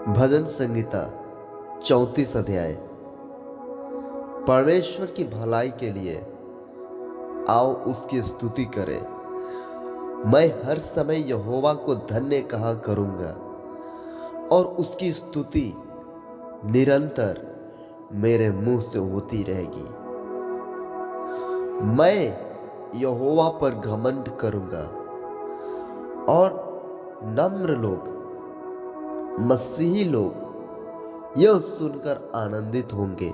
भजन संहिता 34 अध्याय। परमेश्वर की भलाई के लिए आओ उसकी स्तुति करें। मैं हर समय यहोवा को धन्य कहा करूंगा और उसकी स्तुति निरंतर मेरे मुंह से होती रहेगी। मैं यहोवा पर घमंड करूंगा और नम्र लोग, मसीही लोग यह सुनकर आनंदित होंगे।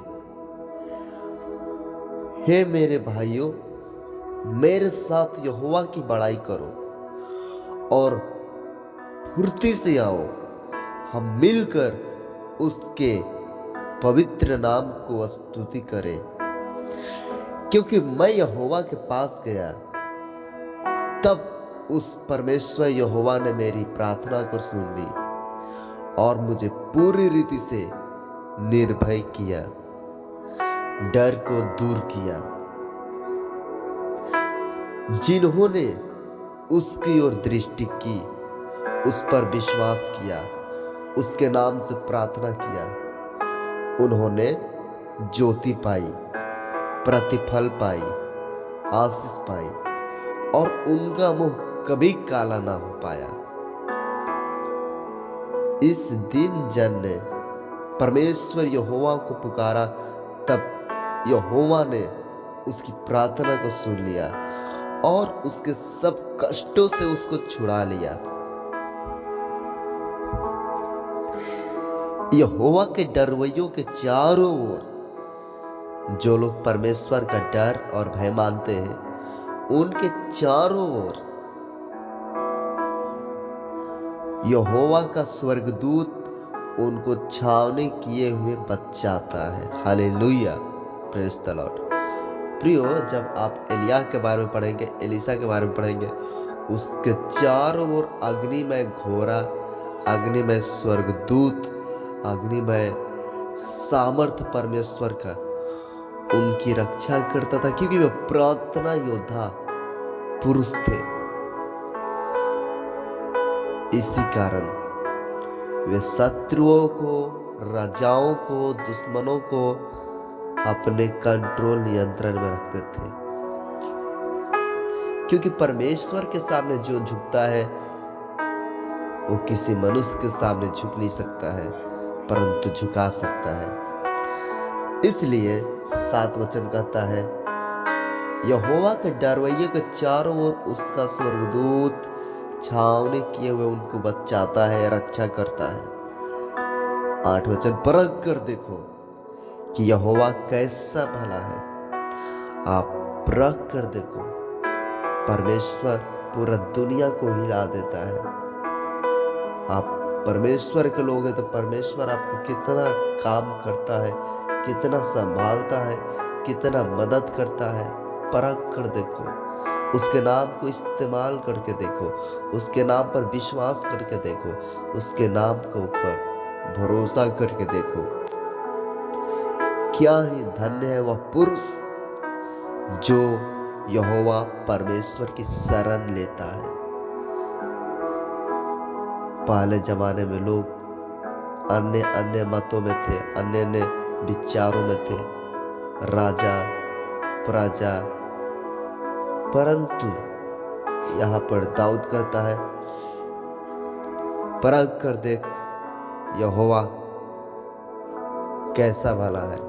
हे मेरे भाइयों, मेरे साथ यहोवा की बड़ाई करो और फुर्ती से आओ, हम मिलकर उसके पवित्र नाम को स्तुति करें। क्योंकि मैं यहोवा के पास गया, तब उस परमेश्वर यहोवा ने मेरी प्रार्थना को सुन ली और मुझे पूरी रीति से निर्भय किया, डर को दूर किया। जिन्होंने उसकी ओर दृष्टि की, उस पर विश्वास किया, उसके नाम से प्रार्थना किया, उन्होंने ज्योति पाई, प्रतिफल पाई, आशीष पाई और उनका मुंह कभी काला ना हो पाया। इस दिन जन ने परमेश्वर यहोवा को पुकारा, तब यहोवा ने उसकी प्रार्थना को सुन लिया और उसके सब कष्टों से उसको छुड़ा लिया। यहोवा के डरवैयों के चारों ओर जो लोग परमेश्वर का डर और भय मानते हैं, उनके चारों ओर यहोवा का स्वर्गदूत उनको छावनी किए हुए बचाता है। Hallelujah, praise the Lord. प्रियो, जब आप एलिया के बारे में पढ़ेंगे, एलीशा के बारे में पढ़ेंगे, उसके चारों ओर अग्निमय घोड़ा, अग्निमय स्वर्गदूत, अग्निमय सामर्थ परमेश्वर का उनकी रक्षा करता था, क्योंकि वे प्रार्थना योद्धा पुरुष थे। इसी कारण वे शत्रुओं को, राजाओं को, दुश्मनों को अपने कंट्रोल, नियंत्रण में रखते थे। क्योंकि परमेश्वर के सामने जो झुकता है वो किसी मनुष्य के सामने झुक नहीं सकता है, परंतु झुका सकता है। इसलिए 7 वचन कहता है, यहोवा के डरवैये के चारों ओर उसका स्वर्गदूत छावनी किए हुए उनको बचाता है, रक्षा करता है। 8 वचन, परख कर देखो कि यहोवा कैसा भला है। आप परख कर देखो, परमेश्वर पूरा दुनिया को हिला देता है। आप परमेश्वर के लोग हैं तो परमेश्वर आपको कितना काम करता है, कितना संभालता है, कितना मदद करता है। परख कर देखो, उसके नाम को इस्तेमाल करके देखो, उसके नाम पर विश्वास करके देखो, उसके नाम के ऊपर भरोसा करके देखो। क्या ही धन्य है वह पुरुष जो यहोवा परमेश्वर की शरण लेता है। पहले जमाने में लोग अन्य अन्य मतों में थे, अन्य अन्य विचारों में थे, राजा प्रजा, परंतु यहाँ पर दाऊद कहता है, परख कर देख यहोवा कैसा भला है।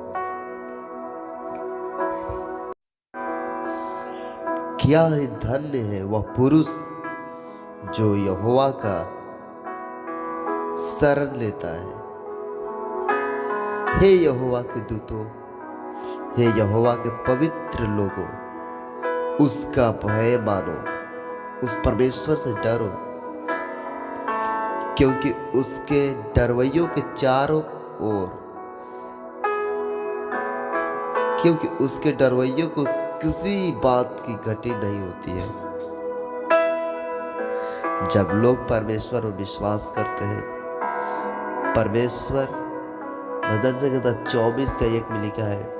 क्या ही धन्य है वह पुरुष जो यहोवा का शरण लेता है। हे यहोवा के दूतों, हे यहोवा के पवित्र लोगों, उसका भय मानो, उस परमेश्वर से डरो, क्योंकि उसके डरवैयों के चारों ओर, क्योंकि उसके डरवैयों को किसी बात की घटी नहीं होती है। जब लोग परमेश्वर पर विश्वास करते हैं, परमेश्वर, भजन संहिता 24 का 1 में लिखा है,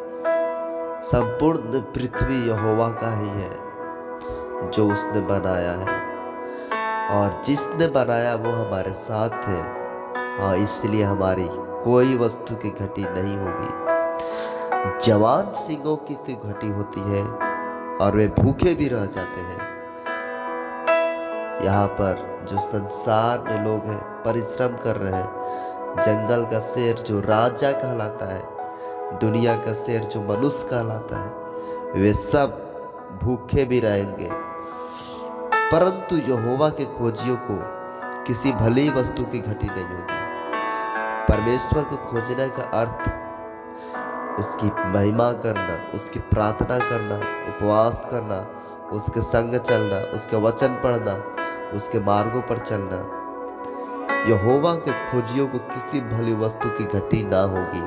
संपूर्ण पृथ्वी यहोवा का ही है, जो उसने बनाया है, और जिसने बनाया वो हमारे साथ है हाँ, इसलिए हमारी कोई वस्तु की घटी नहीं होगी। जवान सिंहों की तो घटी होती है और वे भूखे भी रह जाते हैं। यहाँ पर जो संसार में लोग हैं, परिश्रम कर रहे हैं, जंगल का शेर जो राजा कहलाता है, दुनिया का शेर जो मनुष्य कहलाता है, वे सब भूखे भी रहेंगे। परंतु यहोवा के खोजियों को किसी भली वस्तु की घटी नहीं होगी। परमेश्वर को खोजने का अर्थ उसकी महिमा करना, उसकी प्रार्थना करना, उपवास करना, उसके संग चलना, उसके वचन पढ़ना, उसके मार्गों पर चलना। यहोवा के खोजियों को किसी भली वस्तु की घटी ना होगी।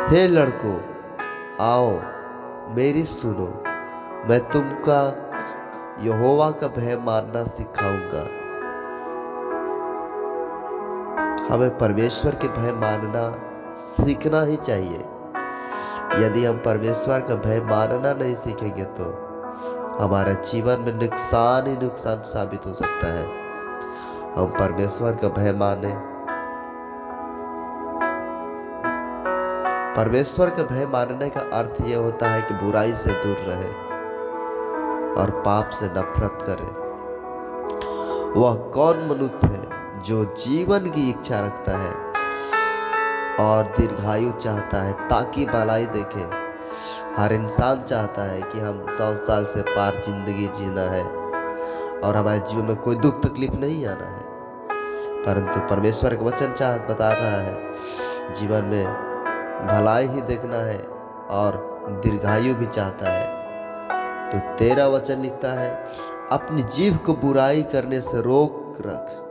हे लड़कों, आओ मेरी सुनो, मैं तुमका यहोवा का भय मानना सिखाऊंगा। हमें परमेश्वर के भय मानना सीखना ही चाहिए। यदि हम परमेश्वर का भय मानना नहीं सीखेंगे तो हमारे जीवन में नुकसान ही नुकसान साबित हो सकता है। हम परमेश्वर का भय माने। परमेश्वर का भय मानने का अर्थ यह होता है कि बुराई से दूर रहे और पाप से नफरत करे। वह कौन मनुष्य है जो जीवन की इच्छा रखता है और दीर्घायु चाहता है ताकि भलाई देखे। हर इंसान चाहता है कि हम 100 साल से पार जिंदगी जीना है और हमारे जीवन में कोई दुख तकलीफ नहीं आना है। परंतु परमेश्वर का वचन बता रहा है जीवन में भलाई ही देखना है और दीर्घायु भी चाहता है। तो तेरा वचन लिखता है, अपनी जीभ को बुराई करने से रोक रख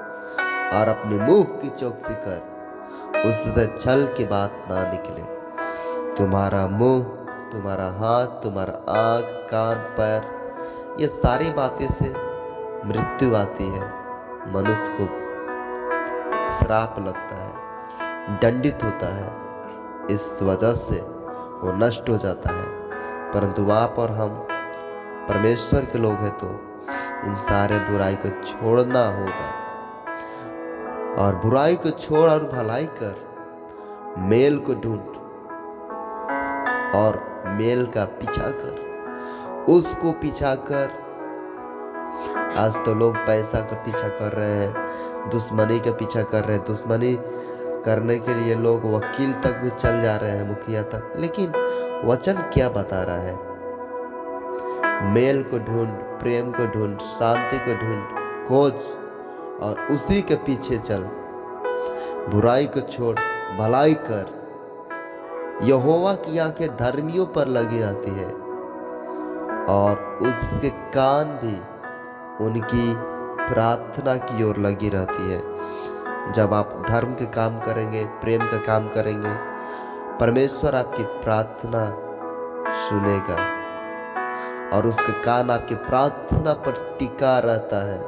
और अपने मुंह की चौकसी कर, उससे छल की बात ना निकले। तुम्हारा मुंह, तुम्हारा हाथ, तुम्हारा आँख, कान, पैर, ये सारी बातें से मृत्यु आती है। मनुष्य को श्राप लगता है, दंडित होता है। इस वजह से वो नष्ट हो जाता है। परंतु आप और हम परमेश्वर के लोग हैं तो इन सारे बुराई को छोड़ना होगा और बुराई को छोड़ और भलाई कर, मेल को ढूंढ और मेल का पीछा कर, उसको पीछा कर। आज तो लोग पैसा का पीछा कर रहे हैं, दुश्मनी का पीछा कर रहे हैं। दुश्मनी करने के लिए लोग वकील तक भी चल जा रहे हैं, मुखिया तक। लेकिन वचन क्या बता रहा है? मेल को ढूंढ, प्रेम को ढूंढ, शांति को ढूंढ, खोज और उसी के पीछे चल। बुराई को छोड़, भलाई कर। यहोवा की आंखें धर्मियों पर लगी रहती है और उसके कान भी उनकी प्रार्थना की ओर लगी रहती है। जब आप धर्म के काम करेंगे, प्रेम का काम करेंगे, परमेश्वर आपकी प्रार्थना सुनेगा और उसका कान आपकी प्रार्थना पर टिका रहता है।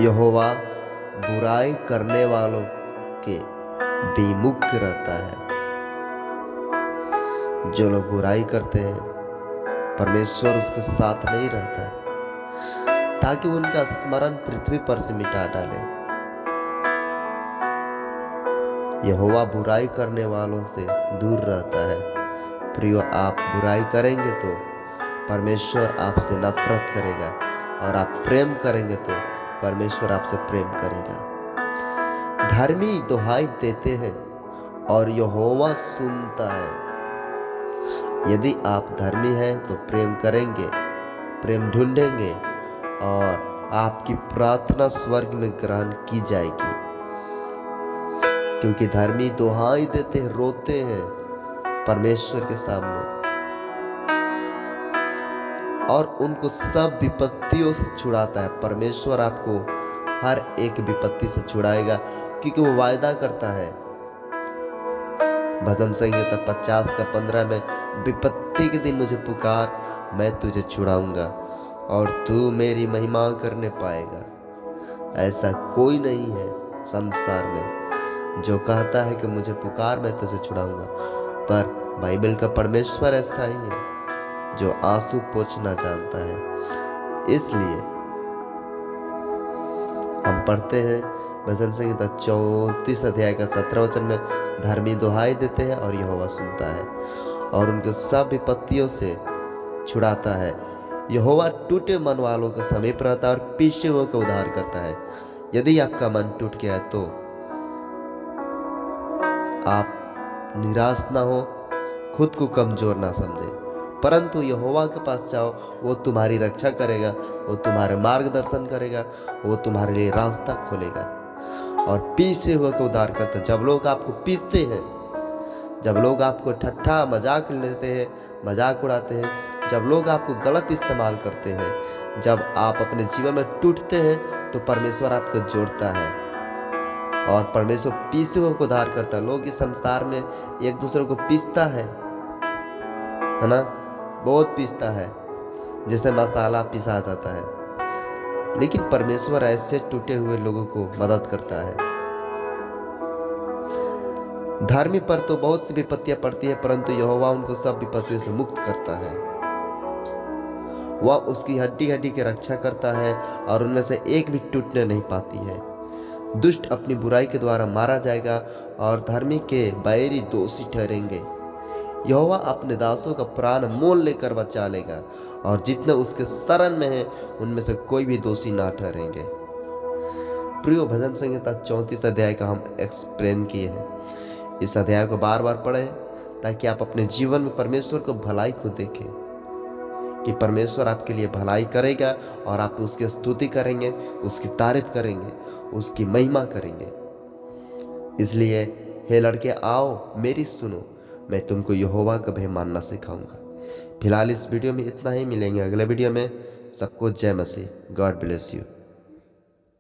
यहोवा बुराई करने वालों के विमुख रहता है। जो लोग बुराई करते हैं, परमेश्वर उसके साथ नहीं रहता है ताकि उनका स्मरण पृथ्वी पर से मिटा डाले। यहोवा बुराई करने वालों से दूर रहता है। प्रियो, आप बुराई करेंगे तो परमेश्वर आपसे नफरत करेगा और आप प्रेम करेंगे तो परमेश्वर आपसे प्रेम करेगा। धर्मी दुहाई देते हैं और यहोवा सुनता है। यदि आप धर्मी हैं तो प्रेम करेंगे, प्रेम ढूंढेंगे और आपकी प्रार्थना स्वर्ग में ग्रहण की जाएगी। क्योंकि धर्मी दुहाई देते हैं, रोते हैं परमेश्वर के सामने और उनको सब विपत्तियों से छुड़ाता है। परमेश्वर आपको हर एक विपत्ति से छुड़ाएगा क्योंकि वो वायदा करता है। भजन संहिता 50:15 में, विपत्ति के दिन मुझे पुकार, मैं तुझे छुड़ाऊंगा और तू मेरी महिमा करने पाएगा। ऐसा कोई नहीं है संसार में जो कहता है कि मुझे पुकार, मैं तुझे छुड़ाऊंगा। पर बाइबल का परमेश्वर ऐसा ही है। जो आंसू पोंछना जानता है। इसलिए हम पढ़ते हैं भजन संहिता 34 अध्याय का 17 वचन में, धर्मी दुहाई देते हैं और यहोवा सुनता है और उनके सब विपत्तियों से छुड़ाता है। यहोवा टूटे मन वालों के समीप रहता है और पीछे हुए को उद्धार करता है। यदि आपका मन टूट गया है तो आप निराश ना हो, खुद को कमजोर ना समझे, परंतु यहोवा के पास जाओ। वो तुम्हारी रक्षा करेगा, वो तुम्हारे मार्गदर्शन करेगा, वो तुम्हारे लिए रास्ता खोलेगा और पीछे हुए को उद्धार करता है। जब लोग आपको पीसते हैं, जब लोग आपको ठट्ठा मजाक लेते हैं, मजाक उड़ाते हैं, जब लोग आपको गलत इस्तेमाल करते हैं, जब आप अपने जीवन में टूटते हैं, तो परमेश्वर आपको जोड़ता है और परमेश्वर पीसे हुए को उद्धार करता है। लोग इस संसार में एक दूसरे को पीसता है ना, बहुत पीसता है, जैसे मसाला पिसा जाता है, लेकिन परमेश्वर ऐसे टूटे हुए लोगों को मदद करता है। धर्मी पर तो बहुत सी विपत्तियां पड़ती है, परंतु यहोवा उनको सब विपत्तियों से मुक्त करता है। वह उसकी हड्डी हड्डी की रक्षा करता है और उनमें से एक भी टूटने नहीं पाती है। दुष्ट अपनी बुराई के द्वारा मारा जाएगा और धर्मी के बैरी दोषी ठहरेंगे। यहोवा अपने दासों का प्राण मोल लेकर बचा लेगा और जितने उसके शरण में हैं उनमें से कोई भी दोषी ना ठहरेंगे। प्रियो, भजन संहिता 34 अध्याय का हम एक्सप्लेन किए हैं। इस अध्याय को बार बार पढ़ें ताकि आप अपने जीवन में परमेश्वर को भलाई को देखें कि परमेश्वर आपके लिए भलाई करेगा और आप उसकी स्तुति करेंगे, उसकी तारीफ करेंगे, उसकी महिमा करेंगे। इसलिए हे लड़के, आओ मेरी सुनो, मैं तुमको यहोवा का भय मानना सिखाऊंगा। फिलहाल इस वीडियो में इतना ही, मिलेंगे अगले वीडियो में। सबको जय मसीह। God bless you.